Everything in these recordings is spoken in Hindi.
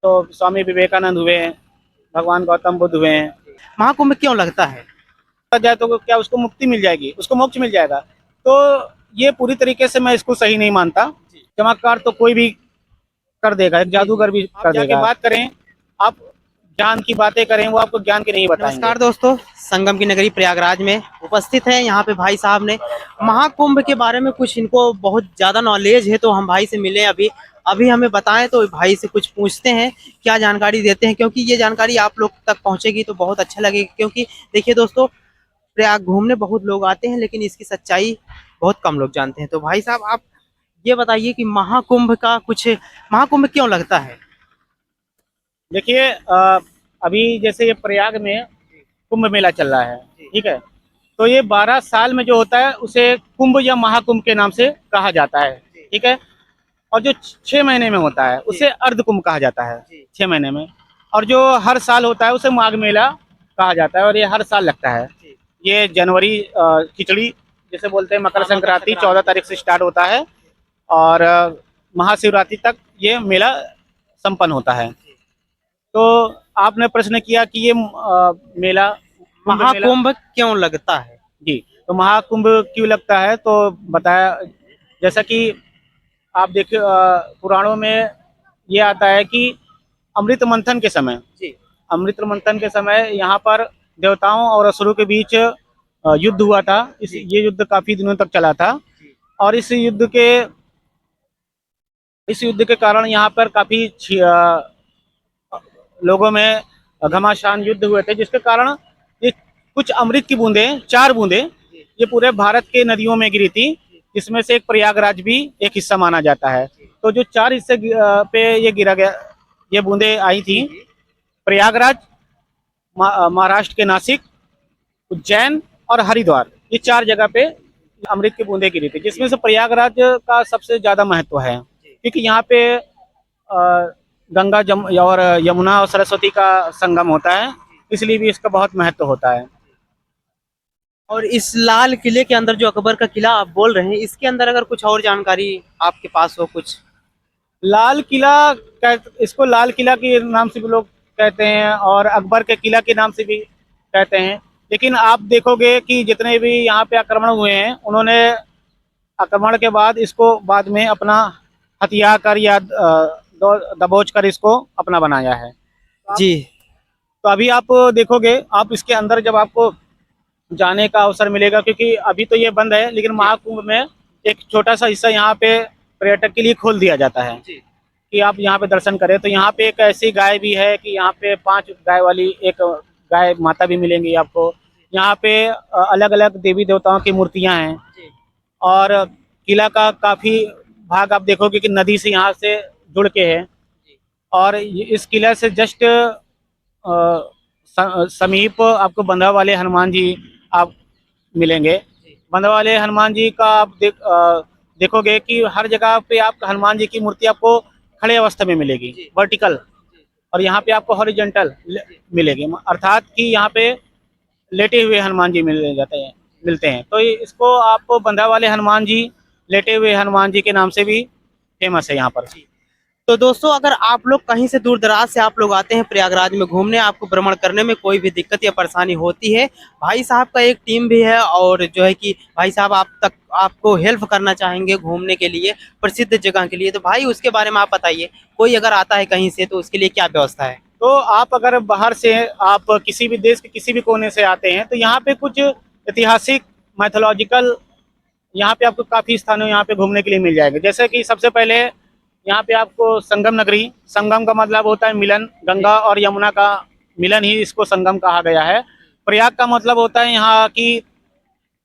तो स्वामी विवेकानंद हुए, भगवान गौतम बुद्ध हुए। महाकुंभ क्यों लगता है? जाए तो क्या उसको मुक्ति मिल जाएगी, उसको मोक्ष मिल जाएगा? तो ये पूरी तरीके से मैं इसको सही नहीं मानता। चमत्कार तो कोई भी कर देगा, एक जादूगर भी कर देगा। बात करें आप, ज्ञान की बातें करें, वो आपको ज्ञान की नहीं बताएंगे। नमस्कार दोस्तों, संगम की नगरी प्रयागराज में उपस्थित है। यहाँ पे भाई साहब ने महाकुंभ के बारे में कुछ, इनको बहुत ज्यादा नॉलेज है, तो हम भाई से मिले अभी। अभी हमें बताएं तो भाई से कुछ पूछते हैं, क्या जानकारी देते हैं, क्योंकि ये जानकारी आप लोग तक पहुंचेगी तो बहुत अच्छा लगेगा। क्योंकि देखिए दोस्तों, प्रयाग घूमने बहुत लोग आते हैं, लेकिन इसकी सच्चाई बहुत कम लोग जानते हैं। तो भाई साहब, आप ये बताइए कि महाकुंभ का कुछ, महाकुंभ क्यों लगता है? देखिए, अभी जैसे ये प्रयाग में कुंभ मेला चल रहा है, ठीक है। तो ये 12 साल में जो होता है उसे कुंभ या महाकुंभ के नाम से कहा जाता है, ठीक है। और जो 6 महीने में होता है उसे अर्ध कुंभ कहा जाता है, 6 महीने में। और जो हर साल होता है उसे माघ मेला कहा जाता है, और ये हर साल लगता है। ये जनवरी खिचड़ी जैसे बोलते हैं, मकर संक्रांति 14 तारीख से स्टार्ट होता है, और महाशिवरात्रि तक ये मेला संपन्न होता है। तो आपने प्रश्न किया कि ये मेला, कुंभ मेला महाकुंभ क्यों लगता है? जी, तो महाकुंभ क्यों लगता है तो बताया, जैसा कि आप देखिए पुराणों में ये आता है कि अमृत मंथन के समय, अमृत मंथन के समय यहाँ पर देवताओं और असुरों के बीच युद्ध हुआ था। ये युद्ध काफी दिनों तक चला था, और इस युद्ध के कारण यहाँ पर काफी लोगों में घमासान युद्ध हुए थे, जिसके कारण ये कुछ अमृत की बूंदें, 4 बूंदें, ये पूरे भारत के नदियों में गिरी थी, जिसमें से एक प्रयागराज भी एक हिस्सा माना जाता है। तो जो 4 हिस्से पे ये गिरा गया, ये बूंदें आई थी, प्रयागराज, महाराष्ट्र के नासिक, उज्जैन और हरिद्वार, ये 4 जगह पे अमृत की बूंदें गिरी थी, जिसमें से प्रयागराज का सबसे ज्यादा महत्व है, क्योंकि यहाँ पे गंगा और यमुना और सरस्वती का संगम होता है, इसलिए भी इसका बहुत महत्व होता है। और इस लाल किले के अंदर, जो अकबर का किला आप बोल रहे हैं, इसके अंदर अगर कुछ और जानकारी आपके पास हो कुछ? लाल किला, इसको लाल किला के नाम से भी लोग कहते हैं, और अकबर के किला के नाम से भी कहते हैं। लेकिन आप देखोगे कि जितने भी यहाँ पे आक्रमण हुए हैं, उन्होंने आक्रमण के बाद इसको बाद में अपना हथिया कर या दबोच कर इसको अपना बनाया है। जी। तो अभी आप देखोगे, आप इसके अंदर जब आपको जाने का अवसर मिलेगा, क्योंकि अभी तो ये बंद है, लेकिन महाकुंभ में एक छोटा सा हिस्सा यहाँ पे पर्यटक के लिए खोल दिया जाता है कि आप यहाँ पे दर्शन करें। तो यहाँ पे एक ऐसी गाय भी है कि यहाँ पे 5 गाय वाली एक गाय माता भी मिलेंगी आपको। यहाँ पे अलग अलग देवी देवताओं की मूर्तियाँ हैं, और किला का काफी भाग आप देखोगे कि नदी से यहाँ से जुड़ के है। और इस किला से जस्ट समीप आपको बंधा वाले हनुमान जी आप मिलेंगे। बंधा वाले हनुमान जी का आप देखोगे कि हर जगह पे आपको हनुमान जी की मूर्ति आपको खड़े अवस्था में मिलेगी, वर्टिकल। और यहाँ पे आपको हॉरिजॉन्टल मिलेगी, अर्थात कि यहाँ पे लेटे हुए हनुमान जी मिलते हैं। तो इसको आपको बंधा वाले हनुमान जी, लेटे हुए हनुमान जी के नाम से भी फेमस है यहाँ पर। तो दोस्तों, अगर आप लोग कहीं से दूर दराज से आप लोग आते हैं प्रयागराज में घूमने, आपको भ्रमण करने में कोई भी दिक्कत या परेशानी होती है, भाई साहब का एक टीम भी है, और जो है कि भाई साहब आप तक आपको हेल्प करना चाहेंगे घूमने के लिए, प्रसिद्ध जगह के लिए। तो भाई उसके बारे में आप बताइए, कोई अगर आता है कहीं से तो उसके लिए क्या व्यवस्था है? तो आप अगर बाहर से, आप किसी भी देश के किसी भी कोने से आते हैं, तो यहाँ पे कुछ ऐतिहासिक, मैथोलॉजिकल, यहाँ पे आपको काफ़ी स्थानों यहाँ पे घूमने के लिए मिल जाएंगे। जैसे कि सबसे पहले यहाँ पे आपको संगम नगरी, संगम का मतलब होता है मिलन, गंगा और यमुना का मिलन ही इसको संगम कहा गया है। प्रयाग का मतलब होता है यहाँ की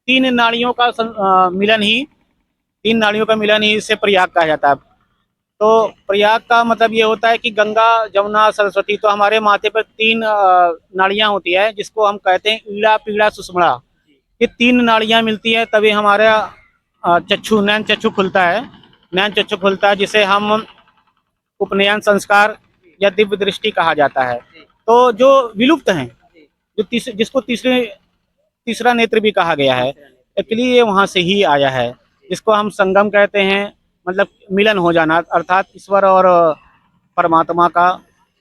3 नाड़ियों का मिलन ही, 3 नाड़ियों का मिलन ही इसे प्रयाग कहा जाता है। तो प्रयाग का मतलब ये होता है कि गंगा, जमुना, सरस्वती, तो हमारे माथे पर 3 नाड़ियाँ होती है, जिसको हम कहते हैं ईड़ा, पीड़ा, सुषुम्ना। ये 3 नाड़ियाँ मिलती है तभी हमारा चक्षु, नैन चक्षु खुलता है। नैन चक्षु खुलता है, जिसे हम उपनयन संस्कार या दिव्य दृष्टि कहा जाता है। तो जो विलुप्त हैं, जो जिसको तीसरा नेत्र भी कहा गया है, एक्चुअली ये वहाँ से ही आया है, जिसको हम संगम कहते हैं। मतलब मिलन हो जाना, अर्थात ईश्वर और परमात्मा का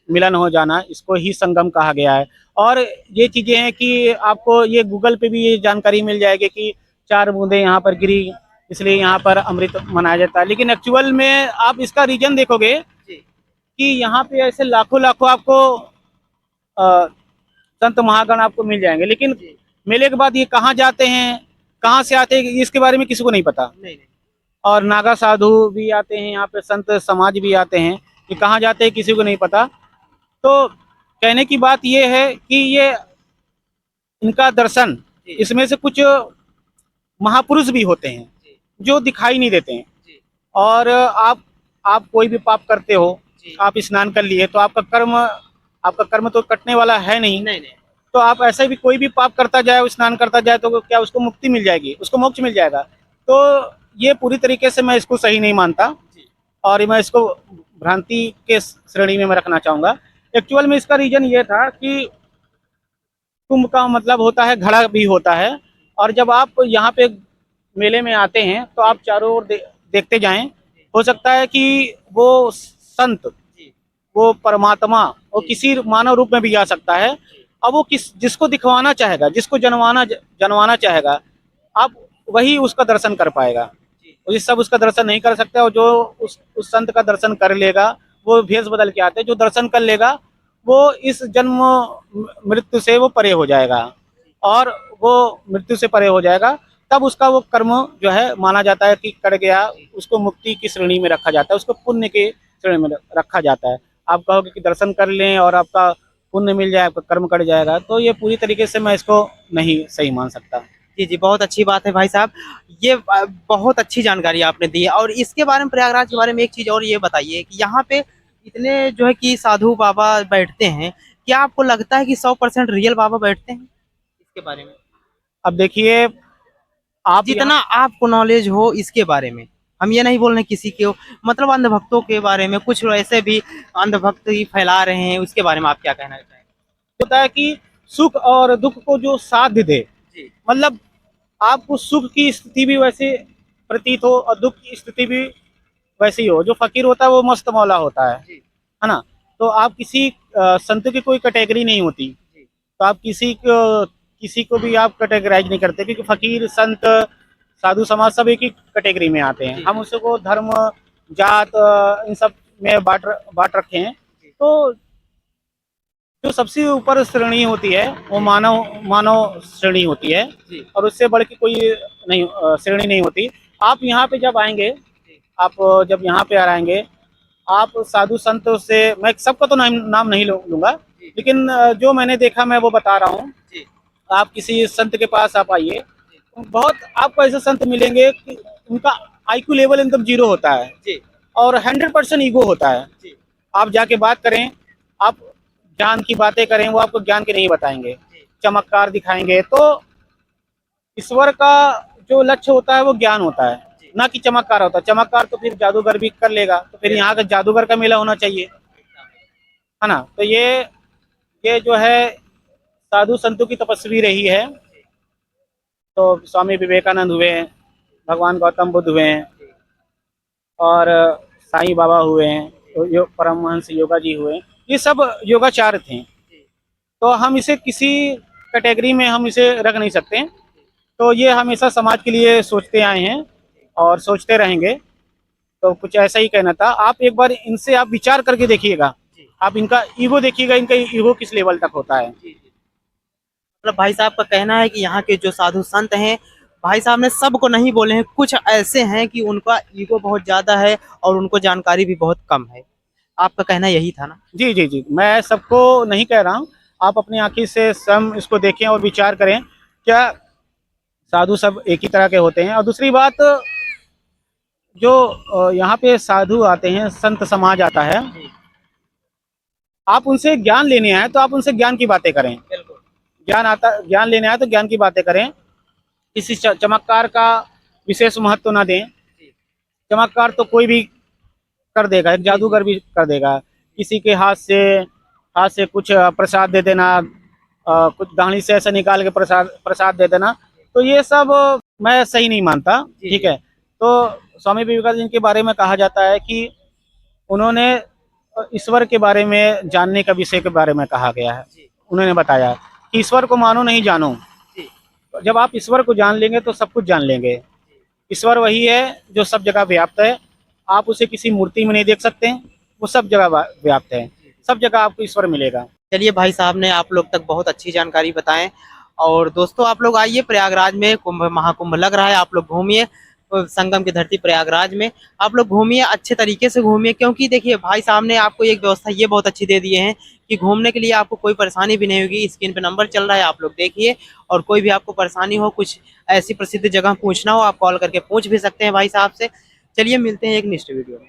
मिलन हो जाना, इसको ही संगम कहा गया है। और ये चीज़ें हैं कि आपको ये गूगल पे भी ये जानकारी मिल जाएगी कि 4 बूंदें यहाँ पर गिरी, इसलिए यहाँ पर अमृत मनाया जाता है। लेकिन एक्चुअल में आप इसका रीज़न देखोगे जी कि यहाँ पे ऐसे लाखों-लाखों आपको अ, संत महागण आपको मिल जाएँगे। लेकिन जी मेले के बाद ये कहाँ जाते हैं, कहाँ से आते हैं, इसके बारे में किसी को नहीं पता। नहीं नहीं और नागा साधु भी आते हैं यहाँ पे, संत समाज भी आते हैं, कि कहाँ जाते हैं किसी को नहीं पता। तो कहने की बात ये है कि ये इनका दर्शन, जी इसमें से कुछ महापुरुष भी होते हैं जी जो दिखाई नहीं देते हैं। जी और आप कोई भी पाप करते हो, जी आप स्नान कर लिए तो आपका कर्म तो कटने वाला है नहीं। नहीं नहीं तो आप ऐसे भी कोई भी पाप करता जाए, स्नान करता जाए, तो क्या उसको मुक्ति मिल जाएगी, उसको मोक्ष मिल जाएगा। तो ये पूरी तरीके से मैं इसको सही नहीं मानता, जी और मैं इसको भ्रांति के श्रेणी में मैं रखना चाहूँगा। एक्चुअल में इसका रीज़न ये था कि कुंभ का मतलब होता है घड़ा भी होता है। और जब आप यहाँ पे मेले में आते हैं तो आप चारों ओर देखते जाएं, हो सकता है कि वो संत, जी वो परमात्मा, वो जी किसी मानव रूप में भी आ सकता है। अब वो जिसको दिखवाना चाहेगा, जिसको जनवाना चाहेगा, आप वही उसका दर्शन कर पाएगा। जी और ये सब उसका दर्शन नहीं कर सकते, और जो उस संत का दर्शन कर लेगा, वो भेष बदल के आते हैं, जो दर्शन कर लेगा वो इस जन्म मृत्यु से वो परे हो जाएगा। और वो मृत्यु से परे हो जाएगा, तब उसका वो कर्म जो है माना जाता है कि कर गया, उसको मुक्ति की श्रेणी में रखा जाता है, उसको पुण्य की श्रेणी में रखा जाता है। आप कहोगे कि दर्शन कर लें और आपका पुण्य मिल जाए, आपका कर्म कट जाएगा, तो ये पूरी तरीके से मैं इसको नहीं सही मान सकता। जी जी बहुत अच्छी बात है भाई साहब। ये बहुत अच्छी जानकारी आपने दी है। और इसके बारे में, प्रयागराज के बारे में एक चीज़ और ये बताइए कि यहाँ पे इतने जो है कि साधु बाबा बैठते हैं, क्या आपको लगता है कि 100% रियल बाबा बैठते हैं? इसके बारे में अब देखिए, आप जितना यहाँ आपको नॉलेज हो इसके बारे में, हम ये नहीं बोल रहे किसी के मतलब अंधभक्तों के बारे में, कुछ ऐसे भी अंधभक्त ही फैला रहे हैं, उसके बारे में आप क्या कहना चाहेंगे? होता है कि सुख और दुख को जो साथ दे, जी मतलब आपको सुख की स्थिति भी वैसे प्रतीत हो और दुख की स्थिति भी वैसी हो। जो फकीर होता है वो मस्त मौला होता जी है ना। तो आप किसी संत की कोई कैटेगरी नहीं होती, जी तो आप किसी को भी आप कैटेगराइज नहीं करते, क्योंकि फकीर, संत, साधु समाज सब एक ही कैटेगरी में आते हैं। जी हम उसको धर्म, जात, इन सब में बांट रखे हैं। जी तो जो सबसे ऊपर श्रेणी होती है वो मानव मानव श्रेणी होती है, जी और उससे बढ़ के कोई नहीं श्रेणी नहीं होती। आप यहाँ पे जब आएंगे, जी आप जब यहाँ पे आएंगे, आप साधु संत से, मैं सबका तो नाम नहीं लूंगा, जी लेकिन जो मैंने देखा मैं वो बता रहा हूँ। जी आप किसी संत के पास आप आइए, जी बहुत आपको ऐसे संत मिलेंगे कि उनका आईक्यू लेवल एकदम जीरो होता है, जी और 100% ईगो होता है। जी आप जाके बात करें, आप ज्ञान की बातें करें, वो आपको ज्ञान की नहीं बताएंगे, जी चमत्कार दिखाएंगे। तो ईश्वर का जो लक्ष्य होता है वो ज्ञान होता है, जी ना कि चमत्कार होता है। चमत्कार तो फिर जादूगर भी कर लेगा, तो फिर यहाँ का जादूगर का मेला होना चाहिए, है ना। तो ये जो है साधु संतों की तपस्वी रही है। तो स्वामी विवेकानंद हुए, भगवान गौतम बुद्ध हुए, और साईं बाबा हुए, तो परमहंस योगा जी हुए, ये सब योगाचार्य थे। तो हम इसे किसी कैटेगरी में हम इसे रख नहीं सकते। तो ये हमेशा समाज के लिए सोचते आए हैं और सोचते रहेंगे। तो कुछ ऐसा ही कहना था। आप एक बार इनसे आप विचार करके देखिएगा, आप इनका ईगो देखिएगा, इनका ईगो किस लेवल तक होता है। मतलब भाई साहब का कहना है कि यहाँ के जो साधु संत हैं, भाई साहब ने सबको नहीं बोले हैं, कुछ ऐसे हैं कि उनका ईगो बहुत ज्यादा है और उनको जानकारी भी बहुत कम है। आपका कहना यही था ना? जी जी जी, मैं सबको नहीं कह रहा हूँ, आप अपनी आंखी से स्वयं इसको देखें और विचार करें, क्या साधु सब एक ही तरह के होते हैं। और दूसरी बात, जो यहाँ पे साधु आते हैं, संत समाज आता है, आप उनसे ज्ञान लेने आए तो आप उनसे ज्ञान की बातें करें। बिल्कुल। ज्ञान लेने आए तो ज्ञान की बातें करें। किसी चमत्कार का विशेष महत्व ना दें। चमत्कार तो कोई भी कर देगा, एक जादूगर भी कर देगा। किसी के हाथ से कुछ प्रसाद दे देना, कुछ दाढ़ी से ऐसा निकाल के प्रसाद दे देना, तो ये सब मैं सही नहीं मानता। ठीक है। तो स्वामी विवेकानंद के बारे में कहा जाता है कि उन्होंने ईश्वर के बारे में जानने का विषय के बारे में कहा गया है। जी उन्होंने बताया कि ईश्वर को मानो नहीं जानो। जी जब आप ईश्वर को जान लेंगे तो सब कुछ जान लेंगे। ईश्वर वही है जो सब जगह व्याप्त है। आप उसे किसी मूर्ति में नहीं देख सकते, वो सब जगह व्याप्त है। सब जगह आपको ईश्वर मिलेगा। चलिए भाई साहब ने आप लोग तक बहुत अच्छी जानकारी बताएं। और दोस्तों आप लोग आइए, प्रयागराज में कुंभ महाकुंभ लग रहा है, आप लोग घूमिए संगम की धरती प्रयागराज में। आप लोग घूमिए, अच्छे तरीके से घूमिए, क्योंकि देखिए भाई साहब ने आपको एक व्यवस्था ये बहुत अच्छी दे दिए हैं कि घूमने के लिए आपको कोई परेशानी भी नहीं होगी। स्क्रीन पे नंबर चल रहा है, आप लोग देखिए। और कोई भी आपको परेशानी हो, कुछ ऐसी प्रसिद्ध जगह पूछना हो, आप कॉल करके पूछ भी सकते हैं भाई साहब से। चलिए मिलते हैं एक नेक्स्ट वीडियो में।